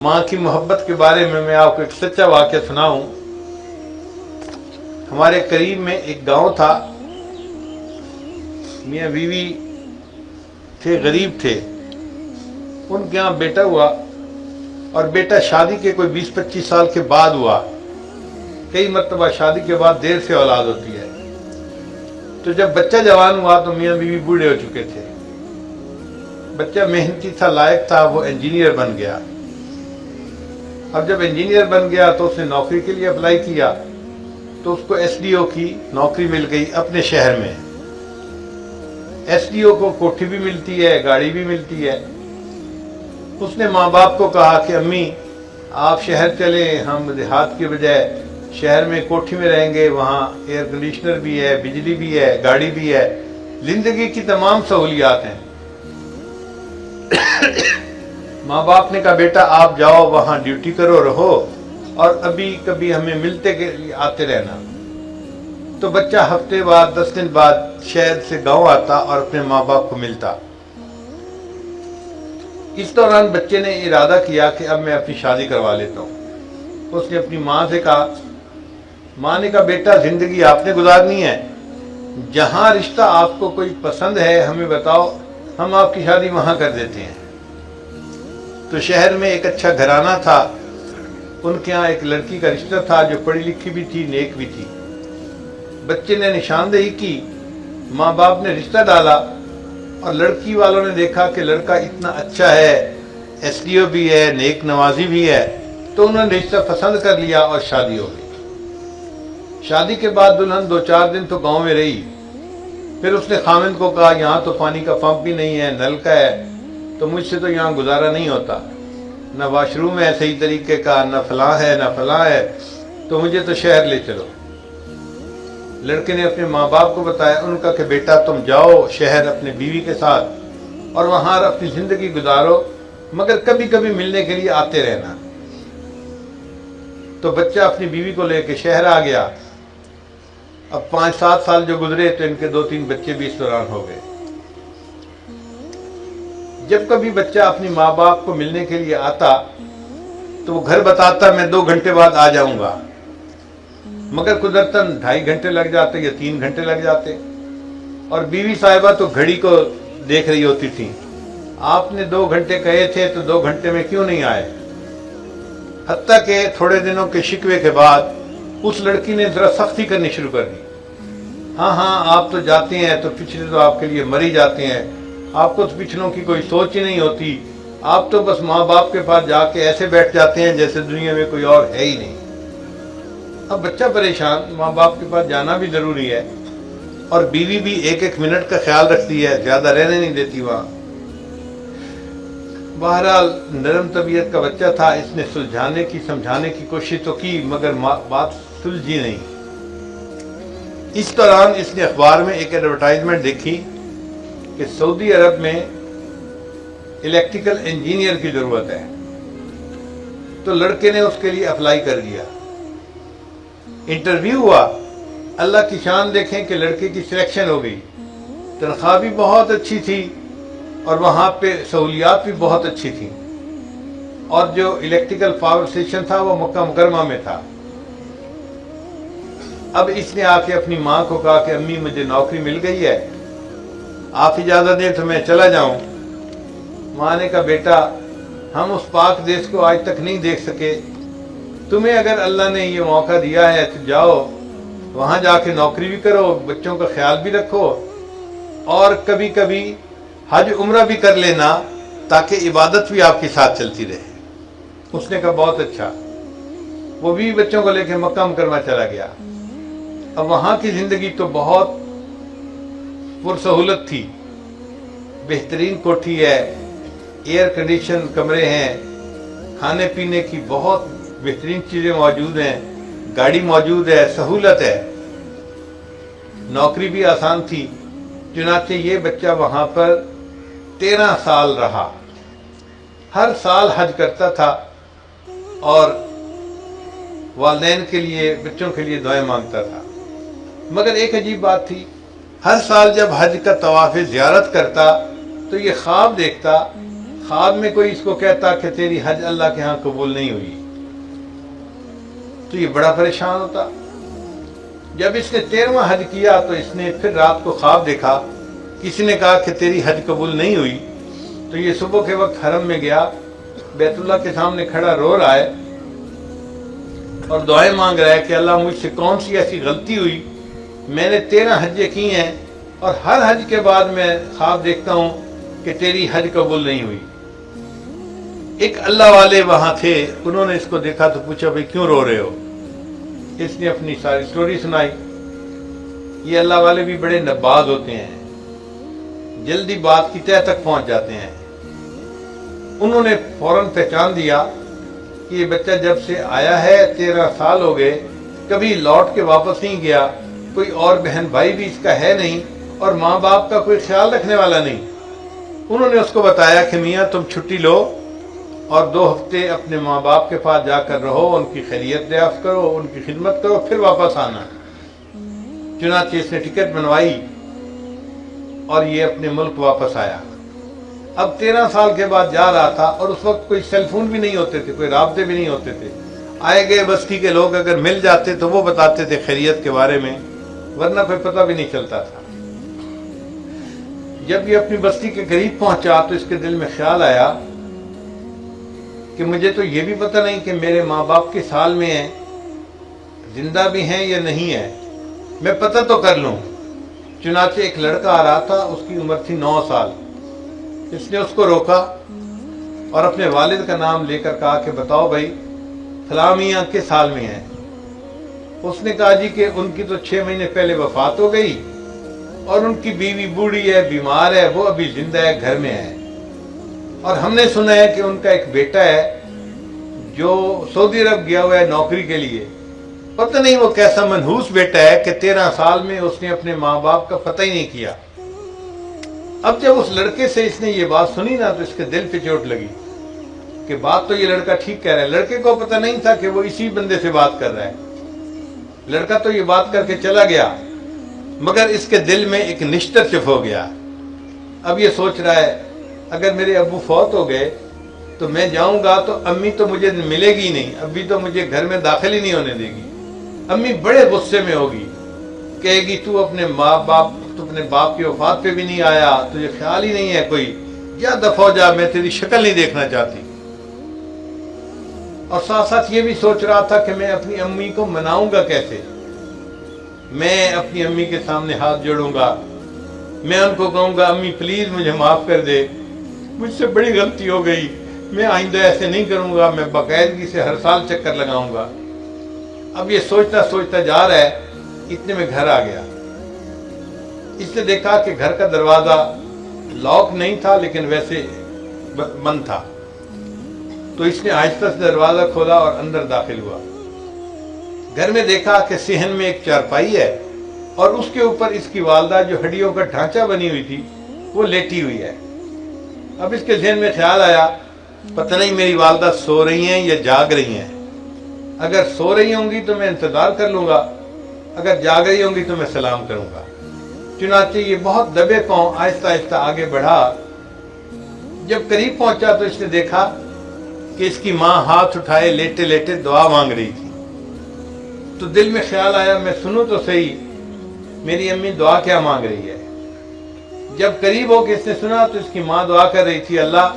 माँ की मोहब्बत के बारे में मैं आपको एक सच्चा वाक़या सुनाऊं। हमारे करीब में एक गांव था, मियाँ बीवी थे, गरीब थे। उनके यहाँ बेटा हुआ और बेटा शादी के कोई 20-25 साल के बाद हुआ। कई मरतबा शादी के बाद देर से औलाद होती है। तो जब बच्चा जवान हुआ तो मियाँ बीवी बूढ़े हो चुके थे। बच्चा मेहनती था, लायक था, वो इंजीनियर बन गया। अब जब इंजीनियर बन गया तो उसने नौकरी के लिए अप्लाई किया तो उसको एसडीओ की नौकरी मिल गई अपने शहर में। एसडीओ को कोठी भी मिलती है, गाड़ी भी मिलती है। उसने माँ बाप को कहा कि अम्मी आप शहर चलें, हम देहात के बजाय शहर में कोठी में रहेंगे, वहाँ एयर कंडीशनर भी है, बिजली भी है, गाड़ी भी है, जिंदगी की तमाम सहूलियात हैं। माँ बाप ने कहा बेटा आप जाओ, वहाँ ड्यूटी करो, रहो और अभी कभी हमें मिलते के लिए आते रहना। तो बच्चा हफ्ते बाद 10 दिन बाद शहर से गांव आता और अपने माँ बाप को मिलता। इस दौरान बच्चे ने इरादा किया कि अब मैं अपनी शादी करवा लेता हूँ। उसने अपनी माँ से कहा, माँ ने कहा बेटा जिंदगी आपने गुजारनी है, जहाँ रिश्ता आपको कोई पसंद है हमें बताओ, हम आपकी शादी वहाँ कर देते हैं। तो शहर में एक अच्छा घराना था, उनके यहाँ एक लड़की का रिश्ता था जो पढ़ी लिखी भी थी, नेक भी थी। बच्चे ने निशानदेही की, माँ बाप ने रिश्ता डाला और लड़की वालों ने देखा कि लड़का इतना अच्छा है, एसडीओ भी है, नेक नवाजी भी है, तो उन्होंने रिश्ता पसंद कर लिया और शादी हो गई। शादी के बाद दुल्हन 2-4 दिन तो गांव में रही। फिर उसने खामिद को कहा यहाँ तो पानी का पंप भी नहीं है, नल का है, तो मुझसे तो यहाँ गुजारा नहीं होता, न वाशरूम है सही तरीके का, न फलां है न फलां है, तो मुझे तो शहर ले चलो। लड़के ने अपने माँ बाप को बताया, उनका कि बेटा तुम जाओ शहर अपने बीवी के साथ और वहाँ अपनी जिंदगी गुजारो, मगर कभी कभी मिलने के लिए आते रहना। तो बच्चा अपनी बीवी को लेकर शहर आ गया। अब 5-7 साल जो गुजरे तो इनके 2-3 बच्चे भी इस दौरान हो गए। जब कभी बच्चा अपनी माँ बाप को मिलने के लिए आता तो वो घर बताता मैं 2 घंटे बाद आ जाऊंगा, मगर कुदरतन 2.5 घंटे लग जाते या 3 घंटे लग जाते। और बीवी साहिबा तो घड़ी को देख रही होती थी, आपने 2 घंटे कहे थे तो 2 घंटे में क्यों नहीं आए। हत्ता के थोड़े दिनों के शिकवे के बाद उस लड़की ने जरा सख्ती करनी शुरू कर दी। हाँ आप तो जाते हैं तो पिछले तो आपके लिए मर ही जाते हैं, आपको तो पिछलों की कोई सोच ही नहीं होती, आप तो बस माँ बाप के पास जाके ऐसे बैठ जाते हैं जैसे दुनिया में कोई और है ही नहीं। अब बच्चा परेशान, माँ बाप के पास जाना भी जरूरी है और बीवी भी 1-1 मिनट का ख्याल रखती है, ज्यादा रहने नहीं देती वहां। बहरहाल नरम तबीयत का बच्चा था, इसने सुलझाने की समझाने की कोशिश तो की मगर बात सुलझी नहीं। इस दौरान इसने अखबार में एक एडवर्टाइजमेंट देखी कि सऊदी अरब में इलेक्ट्रिकल इंजीनियर की जरूरत है। तो लड़के ने उसके लिए अप्लाई कर दिया। इंटरव्यू हुआ, अल्लाह की शान देखें कि लड़के की सिलेक्शन हो गई। तनख्वाह भी बहुत अच्छी थी और वहां पे सहूलियात भी बहुत अच्छी थी और जो इलेक्ट्रिकल पावर स्टेशन था वो मक्का मुकरमा में था। अब इसने आके अपनी माँ को कहा कि अम्मी मुझे नौकरी मिल गई है, आप इजाजत दें तो मैं चला जाऊं। माँ ने कहा बेटा हम उस पाक देश को आज तक नहीं देख सके, तुम्हें अगर अल्लाह ने ये मौका दिया है तो जाओ, वहां जाके नौकरी भी करो, बच्चों का ख्याल भी रखो और कभी कभी हज उम्रा भी कर लेना ताकि इबादत भी आपके साथ चलती रहे। उसने कहा बहुत अच्छा। वो भी बच्चों को लेकर मक्का मुकरमा चला गया। अब वहां की जिंदगी तो बहुत पुरसहूलत थी, बेहतरीन कोठी है, एयर कंडीशन कमरे हैं, खाने पीने की बहुत बेहतरीन चीजें मौजूद हैं, गाड़ी मौजूद है, सहूलत है, नौकरी भी आसान थी। चुनाचे ये बच्चा वहां पर 13 साल रहा, हर साल हज करता था और वालिदैन के लिए, बच्चों के लिए दुआएं मांगता था। मगर एक अजीब बात थी, हर साल जब हज का तवाफ़ ज़ियारत करता तो ये ख्वाब देखता ख्वाब में कोई इसको कहता कि तेरी हज अल्लाह के यहाँ कबूल नहीं हुई, तो ये बड़ा परेशान होता। जब इसने 13वां हज किया तो इसने फिर रात को ख्वाब देखा, किसी ने कहा कि तेरी हज कबूल नहीं हुई। तो ये सुबह के वक्त हरम में गया, बैतुल्लाह के सामने खड़ा रो रहा है और दुआएं मांग रहा है कि अल्लाह मुझसे कौन सी ऐसी गलती हुई, मैंने 13 हजें की हैं और हर हज के बाद मैं ख्वाब देखता हूँ कि तेरी हज कबूल नहीं हुई। एक अल्लाह वाले वहां थे, उन्होंने इसको देखा तो पूछा भाई क्यों रो रहे हो। इसने अपनी सारी स्टोरी सुनाई। ये अल्लाह वाले भी बड़े नबाज होते हैं, जल्दी बात की तह तक पहुंच जाते हैं। उन्होंने फौरन पहचान दिया कि ये बच्चा जब से आया है 13 साल हो गए, कभी लौट के वापस नहीं गया, कोई और बहन भाई भी इसका है नहीं और माँ बाप का कोई ख्याल रखने वाला नहीं। उन्होंने उसको बताया कि मियाँ तुम छुट्टी लो और 2 हफ्ते अपने माँ बाप के पास जाकर रहो, उनकी खैरियत दरियाफ्त करो, उनकी खिदमत करो, फिर वापस आना। चुनांचे इसने टिकट बनवाई और ये अपने मुल्क वापस आया। अब 13 साल के बाद जा रहा था और उस वक्त कोई सेल फोन भी नहीं होते थे, कोई राब्ते भी नहीं होते थे। आए गए बस्ती के लोग अगर मिल जाते तो वो बताते थे खैरियत के बारे में, वरना कोई पता भी नहीं चलता था। जब ये अपनी बस्ती के करीब पहुंचा तो इसके दिल में ख्याल आया कि मुझे तो ये भी पता नहीं कि मेरे माँ बाप किस हाल में हैं, जिंदा भी हैं या नहीं है, मैं पता तो कर लूं। चुनांचे एक लड़का आ रहा था, उसकी उम्र थी 9 साल। इसने उसको रोका और अपने वालिद का नाम लेकर कहा कि बताओ भाई फलां मियां किस हाल में है। उसने कहा जी कि उनकी तो 6 महीने पहले वफात हो गई और उनकी बीवी बूढ़ी है, बीमार है, वो अभी जिंदा है, घर में है। और हमने सुना है कि उनका एक बेटा है जो सऊदी अरब गया हुआ है नौकरी के लिए। पता नहीं वो कैसा मनहूस बेटा है कि 13 साल में उसने अपने माँ बाप का पता ही नहीं किया। अब जब उस लड़के से इसने ये बात सुनी ना तो इसके दिल पे चोट लगी कि बात तो ये लड़का ठीक कह रहा है। लड़के को पता नहीं था कि वो इसी बंदे से बात कर रहा है। लड़का तो ये बात करके चला गया, मगर इसके दिल में एक निश्चर चुप हो गया। अब ये सोच रहा है अगर मेरे अब्बू फौत हो गए तो मैं जाऊंगा तो अम्मी तो मुझे मिलेगी ही नहीं, अभी तो मुझे घर में दाखिल ही नहीं होने देगी। अम्मी बड़े गुस्से में होगी, कहेगी तू अपने अपने बाप की वफात पे भी नहीं आया, तुझे ख्याल ही नहीं है कोई, जा दफा हो जा, मैं तेरी शक्ल नहीं देखना चाहती। और साथ साथ ये भी सोच रहा था कि मैं अपनी अम्मी को मनाऊंगा कैसे। मैं अपनी अम्मी के सामने हाथ जोड़ूंगा, मैं उनको कहूंगा अम्मी प्लीज मुझे माफ कर दे, मुझसे बड़ी गलती हो गई, मैं आइंदा ऐसे नहीं करूंगा, मैं बाकायदगी से हर साल चक्कर लगाऊंगा। अब ये सोचता सोचता जा रहा है, इतने में घर आ गया। इसने देखा कि घर का दरवाजा लॉक नहीं था लेकिन वैसे बंद था। तो इसने आहिस्ता से दरवाजा खोला और अंदर दाखिल हुआ। घर में देखा कि सिहन में एक चारपाई है और उसके ऊपर इसकी वालदा जो हड्डियों का ढांचा बनी हुई थी वो लेटी हुई है। अब इसके ज़हन में ख्याल आया पता नहीं मेरी वालदा सो रही हैं या जाग रही हैं। अगर सो रही होंगी तो मैं इंतजार कर लूंगा, अगर जाग रही होंगी तो मैं सलाम करूंगा। चुनांचे ये बहुत दबे पांव आहिस्ता आहिस्ता आगे बढ़ा। जब करीब पहुंचा तो इसने देखा कि इसकी माँ हाथ उठाए लेटे लेटे दुआ मांग रही थी। तो दिल में ख्याल आया मैं सुनूं तो सही मेरी अम्मी दुआ क्या मांग रही है। जब करीब होकर इसने सुना तो इसकी माँ दुआ कर रही थी, अल्लाह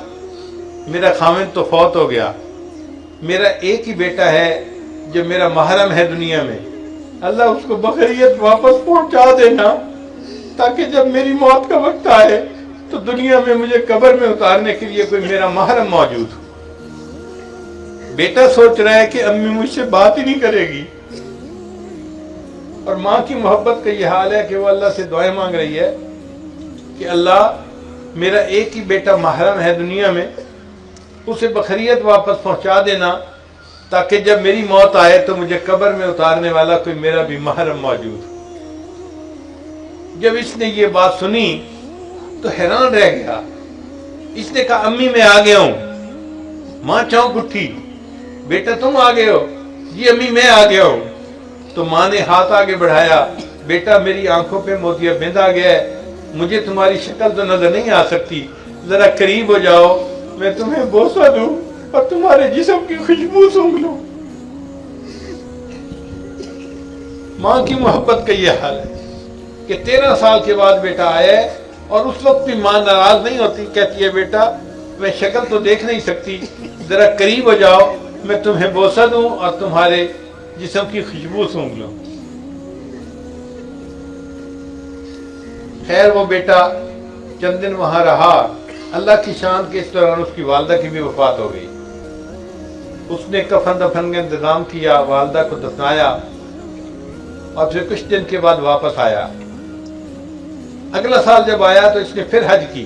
मेरा खामिद तो फौत हो गया, मेरा एक ही बेटा है जो मेरा महरम है दुनिया में, अल्लाह उसको बखैरियत वापस पहुंचा देना ताकि जब मेरी मौत का वक्त आए तो दुनिया में मुझे कब्र में उतारने के लिए कोई मेरा महरम मौजूद हो। बेटा सोच रहा है कि अम्मी मुझसे बात ही नहीं करेगी और माँ की मोहब्बत का यह हाल है कि वो अल्लाह से दुआएं मांग रही है कि अल्लाह मेरा एक ही बेटा महरम है दुनिया में, उसे बखैरियत वापस पहुंचा देना ताकि जब मेरी मौत आए तो मुझे कब्र में उतारने वाला कोई मेरा भी महरम मौजूद हो। जब इसने ये बात सुनी तो हैरान रह गया। इसने कहा अम्मी मैं आ गया हूं। माँ चौंक उठी, बेटा तुम आ गए हो? जी अम्मी मैं आ गया हूं। तो माँ ने हाथ आगे बढ़ाया, बेटा मेरी आंखों पे मोतियाबिंद आ गया है, मुझे तुम्हारी शक्ल तो नजर नहीं आ सकती, जरा करीब हो जाओ मैं तुम्हें बोसा दूं और तुम्हारे जिस्म की खुशबू सूंघ लूं। माँ की मोहब्बत का ये हाल है कि 13 साल के बाद बेटा आया और उस वक्त भी माँ नाराज नहीं होती, कहती है बेटा मैं शक्ल तो देख नहीं सकती, जरा करीब हो जाओ, मैं तुम्हें बोसा दूं और तुम्हारे जिस्म की खुशबू सूंघ लूं। खैर वो बेटा चंद दिन वहां रहा। अल्लाह की शान के इस दौरान उसकी वालदा की भी वफात हो गई। उसने कफन दफन का इंतजाम किया, वालदा को दफनाया और फिर कुछ दिन के बाद वापस आया। अगला साल जब आया तो इसने फिर हज की।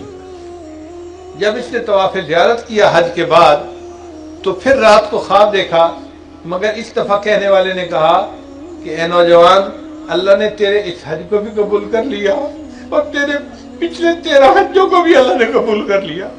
जब इसने तवाफ ज़ियारत किया हज के बाद तो फिर रात को ख्वाब देखा, मगर इस दफा कहने वाले ने कहा कि ए नौजवान, अल्लाह ने तेरे इस हज को भी कबूल कर लिया और तेरे पिछले 13 हज्जों को भी अल्लाह ने कबूल कर लिया।